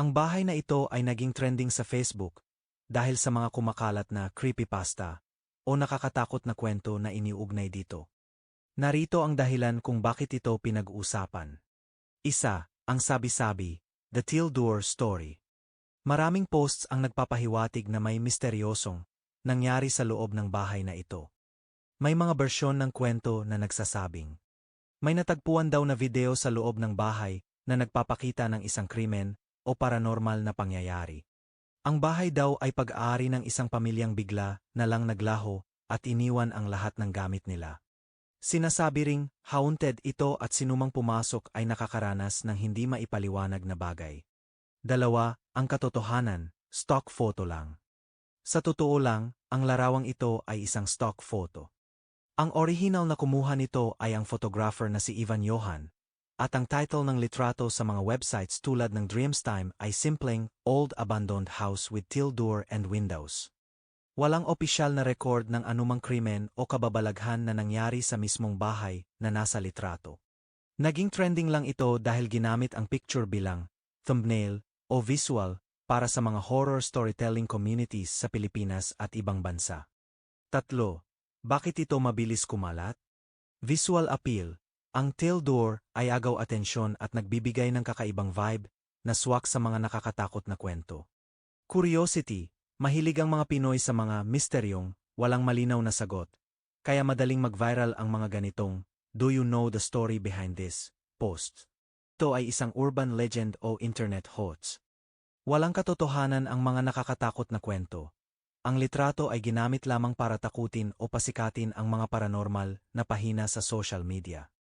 Ang bahay na ito ay naging trending sa Facebook dahil sa mga kumakalat na creepypasta o nakakatakot na kwento na iniugnay dito. Narito ang dahilan kung bakit ito pinag-uusapan. Isa, ang sabi-sabi, The Tildoor Story. Maraming posts ang nagpapahiwatig na may misteryosong nangyari sa loob ng bahay na ito. May mga bersyon ng kwento na nagsasabing may natagpuan daw na video sa loob ng bahay na nagpapakita ng isang krimen o paranormal na pangyayari. Ang bahay daw ay pag-aari ng isang pamilyang bigla na lang naglaho at iniwan ang lahat ng gamit nila. Sinasabi ring haunted ito at sinumang pumasok ay nakakaranas ng hindi maipaliwanag na bagay. Dalawa, ang katotohanan, stock photo lang. Sa totoo lang, ang larawang ito ay isang stock photo. Ang orihinal na kumuha nito ay ang photographer na si Ivan Johan, at ang title ng litrato sa mga websites tulad ng Dreamstime ay simpleng Old Abandoned House with Tildoor and Windows. Walang opisyal na record ng anumang krimen o kababalaghan na nangyari sa mismong bahay na nasa litrato. Naging trending lang ito dahil ginamit ang picture bilang thumbnail o visual para sa mga horror storytelling communities sa Pilipinas at ibang bansa. Tatlo, bakit ito mabilis kumalat? Visual appeal. Ang Tildoor ay agaw atensyon at nagbibigay ng kakaibang vibe na swak sa mga nakakatakot na kwento. Curiosity. Mahilig ang mga Pinoy sa mga misteryong walang malinaw na sagot. Kaya madaling mag-viral ang mga ganitong, "Do you know the story behind this?" post. Ito ay isang urban legend o internet hoax. Walang katotohanan ang mga nakakatakot na kwento. Ang litrato ay ginamit lamang para takutin o pasikatin ang mga paranormal na pahina sa social media.